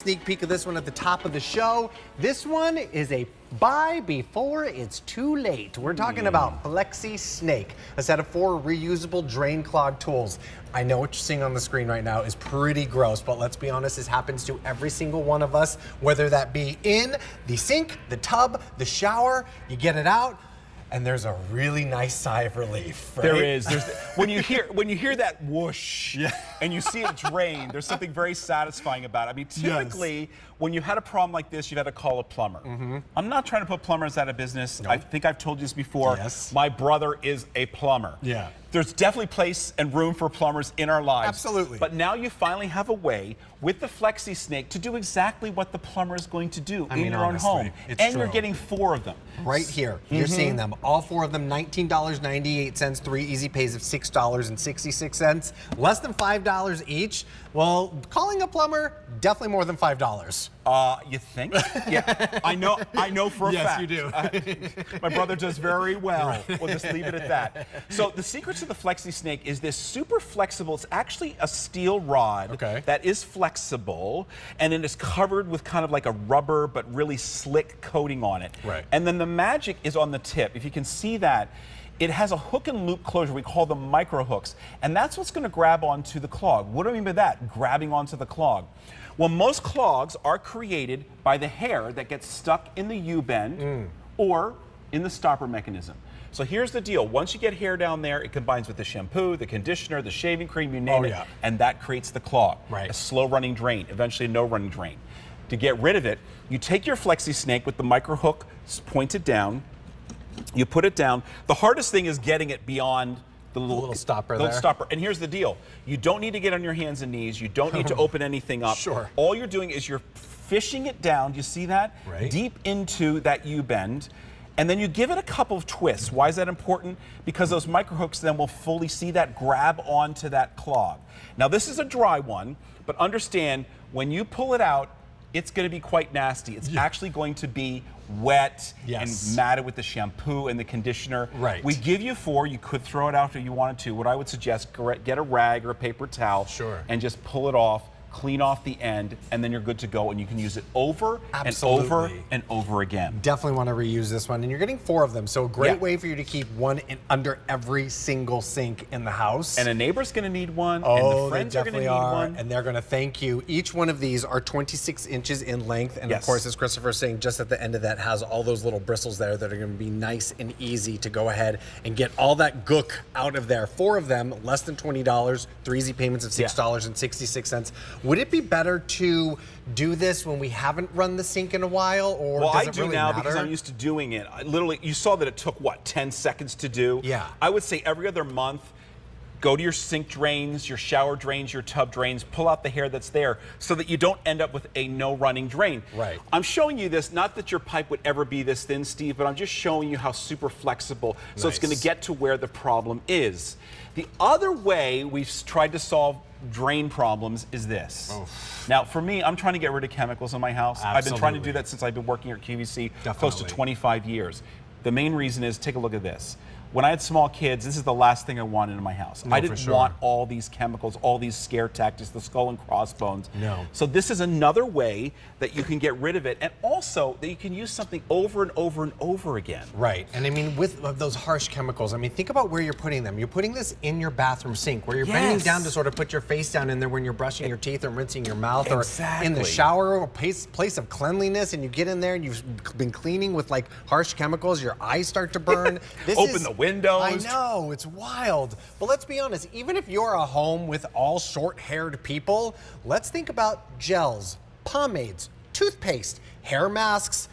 Sneak peek of this one at the top of the show. This one is a buy before it's too late. We're talking about Flexisnake, a set of 4 reusable drain clog tools. I know what you're seeing on the screen right now is pretty gross, but let's be honest, this happens to every single one of us, whether that be in the sink, the tub, the shower, you get it out, and there's a really nice sigh of relief. Right? There is. When you hear that whoosh, and you see it drain, there's something very satisfying about it. I mean, typically, when you had a problem like this, you've had to call a plumber. I'm not trying to put plumbers out of business. Nope. I think I've told you this before. Yes. My brother is a plumber. Yeah. There's definitely place and room for plumbers in our lives. Absolutely. But now you finally have a way with the Flexisnake to do exactly what the plumber is going to do in your own home. And you're getting 4 of them. Right here, you're seeing them. All 4 of them, $19.98, 3 easy pays of $6.66. Less than $5 each. Well, calling a plumber, definitely more than $5. You think? Yeah, I know for a fact. Yes, you do. My brother does very well. We'll just leave it at that. So the secret to the Flexisnake is this super flexible, it's actually a steel rod that is flexible, and it is covered with kind of like a rubber but really slick coating on it. Right. And then the magic is on the tip. If you can see that, it has a hook and loop closure. We call them micro hooks. And that's what's going to grab onto the clog. What do I mean by that? Grabbing onto the clog. Well, most clogs are created by the hair that gets stuck in the U-bend or in the stopper mechanism. So here's the deal. Once you get hair down there, it combines with the shampoo, the conditioner, the shaving cream, you name it, and that creates the clog. Right. A slow running drain, eventually a no running drain. To get rid of it, you take your Flexisnake with the micro hook pointed down, you put it down. The hardest thing is getting it beyond the little stopper And here's the deal. You don't need to get on your hands and knees. You don't need to open anything up. Sure. All you're doing is you're fishing it down. Do you see that? Right. Deep into that U-bend. And then you give it a couple of twists. Why is that important? Because those micro hooks then will fully see that grab onto that clog. Now this is a dry one, but understand when you pull it out, it's going to be quite nasty. It's actually going to be wet and matted with the shampoo and the conditioner. Right. We give you 4. You could throw it out if you wanted to. What I would suggest, get a rag or a paper towel and just pull it off, clean off the end, and then you're good to go, and you can use it over and over and over again. Definitely want to reuse this one, and you're getting 4 of them, so a great way for you to keep one under every single sink in the house. And a neighbor's going to need one, and the friends are going to need one. And they're going to thank you. Each one of these are 26 inches in length, and of course, as Christopher's saying, just at the end of that has all those little bristles there that are going to be nice and easy to go ahead and get all that gook out of there. 4 of them, less than $20, 3 easy payments of $6.66. Would it be better to do this when we haven't run the sink in a while, or does it really matter? Because I'm used to doing it. Literally, you saw that it took, what, 10 seconds to do? Yeah. I would say every other month, go to your sink drains, your shower drains, your tub drains, pull out the hair that's there so that you don't end up with a no running drain. Right. I'm showing you this, not that your pipe would ever be this thin, Steve, but I'm just showing you how super flexible, so it's going to get to where the problem is. The other way we've tried to solve drain problems is this. Now, for me, I'm trying to get rid of chemicals in my house. I've been trying to do that since I've been working here at QVC, close to 25 years. The main reason is, take a look at this. When I had small kids, this is the last thing I wanted in my house. I didn't want all these chemicals, all these scare tactics, the skull and crossbones. No. So this is another way that you can get rid of it, and also that you can use something over and over and over again. Right, and I mean, with those harsh chemicals, I mean, think about where you're putting them. You're putting this in your bathroom sink, where you're bending down to sort of put your face down in there when you're brushing your teeth or rinsing your mouth, or in the shower, or place of cleanliness, and you get in there and you've been cleaning with like harsh chemicals, your eyes start to burn. Open the windows. I know, it's wild. But let's be honest, even if you're a home with all short-haired people, let's think about gels, pomades, toothpaste, hair masks,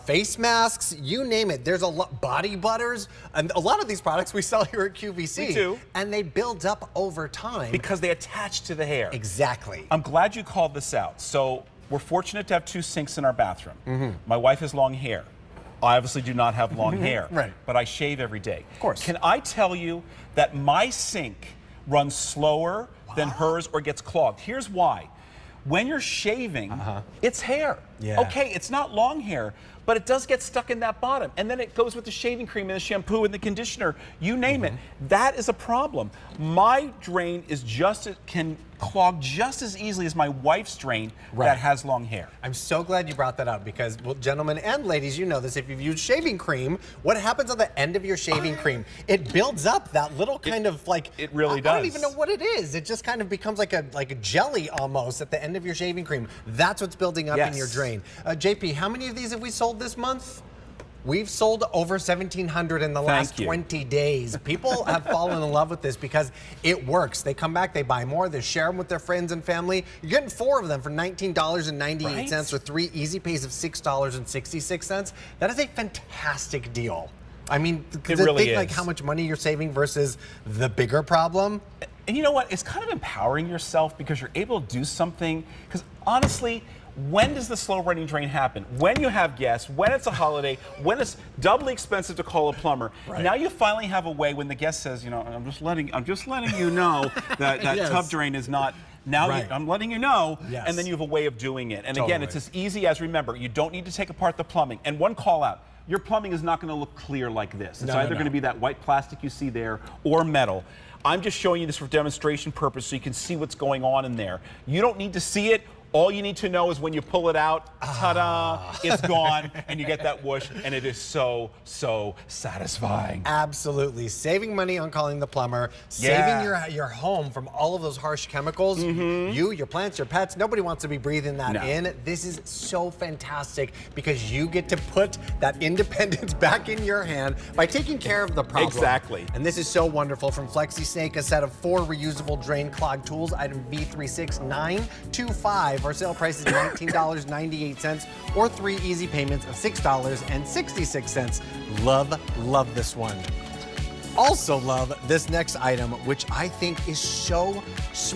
face masks, you name it. There's a lot, body butters, and a lot of these products we sell here at QVC. We do. And they build up over time. Because they attach to the hair. Exactly. I'm glad you called this out. So we're fortunate to have 2 sinks in our bathroom. My wife has long hair. I obviously do not have long hair, but I shave every day. Of course. Can I tell you that my sink runs slower than hers or gets clogged? Here's why. When you're shaving, it's hair. Yeah. Okay, it's not long hair, but it does get stuck in that bottom. And then it goes with the shaving cream and the shampoo and the conditioner, you name it. That is a problem. My drain is can clog just as easily as my wife's drain that has long hair. I'm so glad you brought that up because, well, gentlemen and ladies, you know this. If you've used shaving cream, what happens on the end of your shaving cream? It builds up that little kind of like. It really does. I don't even know what it is. It just kind of becomes like a jelly almost at the end of your shaving cream. That's what's building up in your drain. JP, how many of these have we sold this month? We've sold over 1,700 in the last 20 days. People have fallen in love with this because it works. They come back, they buy more, they share them with their friends and family. You're getting 4 of them for $19.98 or 3 easy pays of $6.66. That is a fantastic deal. I mean, it really think like how much money you're saving versus the bigger problem. And you know what? It's kind of empowering yourself because you're able to do something. Because honestly, when does the slow running drain happen? When you have guests, when it's a holiday, when it's doubly expensive to call a plumber. Now you finally have a way when the guest says, you know, I'm just letting you know that tub drain is not. Now I'm letting you know, and then you have a way of doing it. And again, it's as easy as, remember, you don't need to take apart the plumbing. And one call out, your plumbing is not going to look clear like this. It's either going to be that white plastic you see there or metal. I'm just showing you this for demonstration purpose so you can see what's going on in there. You don't need to see it. All you need to know is when you pull it out, ta-da, it's gone, and you get that whoosh, and it is so, so satisfying. Absolutely. Saving money on calling the plumber, saving your home from all of those harsh chemicals. You, your plants, your pets, nobody wants to be breathing that in. This is so fantastic because you get to put that independence back in your hand by taking care of the problem. Exactly. And this is so wonderful from Flexisnake, a set of 4 reusable drain clog tools, item B36925. Our sale price is $19.98 or 3 easy payments of $6.66. Love this one. Also love this next item, which I think is so smart.